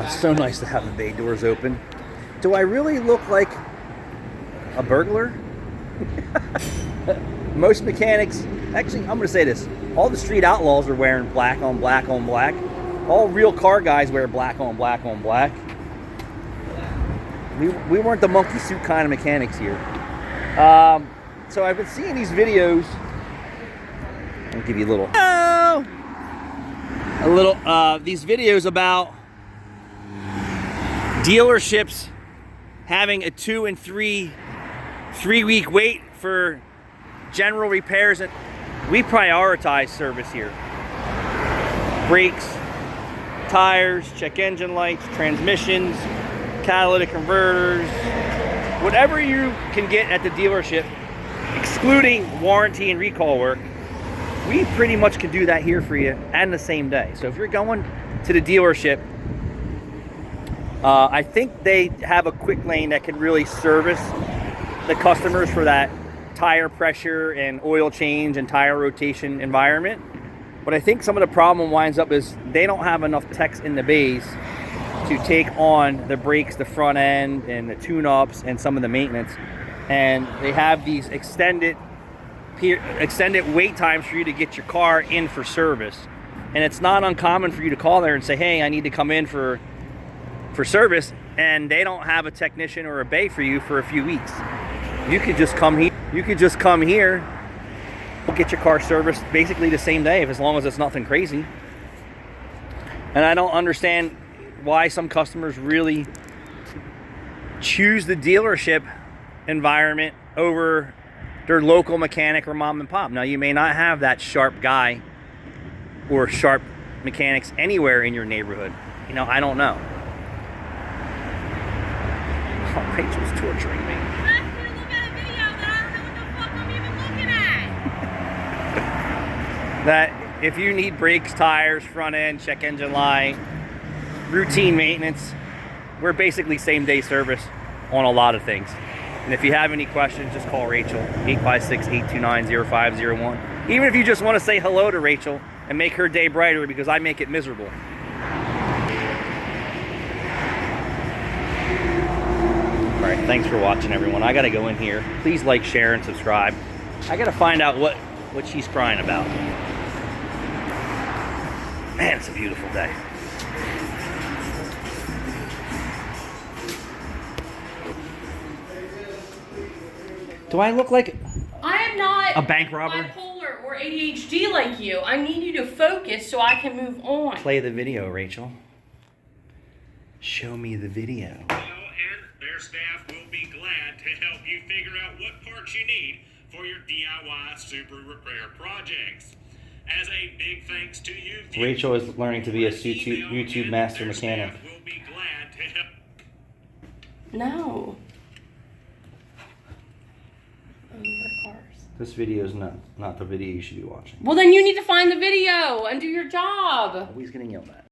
So nice to have the bay doors open. Do I really look like a burglar? Most mechanics, actually, I'm going to say this. All the street outlaws are wearing black on black on black. All real car guys wear black on black on black. We weren't the monkey suit kind of mechanics here. So I've been seeing these videos. I'll give you a little, these videos about dealerships having a 2 and 3 week wait for general repairs, and we prioritize service here. Brakes, tires, check engine lights, transmissions, catalytic converters, whatever you can get at the dealership, excluding warranty and recall work, we pretty much can do that here for you and the same day. So if you're going to the dealership, I think they have a quick lane that can really service the customers for that tire pressure and oil change and tire rotation environment. But I think some of the problem winds up is they don't have enough techs in the bays to take on the brakes, the front end, and the tune-ups and some of the maintenance. And they have these extended wait times for you to get your car in for service. And it's not uncommon for you to call there and say, hey, I need to come in for service, and they don't have a technician or a bay for you for a few weeks. You could just come here, get your car serviced basically the same day, as long as it's nothing crazy. And I don't understand why some customers really choose the dealership environment over their local mechanic or mom and pop. Now, you may not have that sharp guy or sharp mechanics anywhere in your neighborhood. You know, I don't know. Oh, Rachel's torturing me. That if you need brakes, tires, front end, check engine light, routine maintenance, we're basically same day service on a lot of things. And if you have any questions, just call Rachel, 856-829-0501. Even if you just want to say hello to Rachel and make her day brighter, because I make it miserable. All right, thanks for watching, everyone. I got to go in here. Please like, share, and subscribe. I got to find out what she's crying about. Man, it's a beautiful day. Do I look like I am not a bank robber? Bipolar or ADHD like you. I need you to focus so I can move on. Play the video, Rachel. Show me the video. And their staff will be glad to help you figure out what parts you need for your DIY super repair projects. As a big thanks to you, Rachel is learning to be a YouTube master mechanic. Will be glad to help. No. Cars. This video is not the video you should be watching. Well, then you need to find the video and do your job. Always getting yelled at.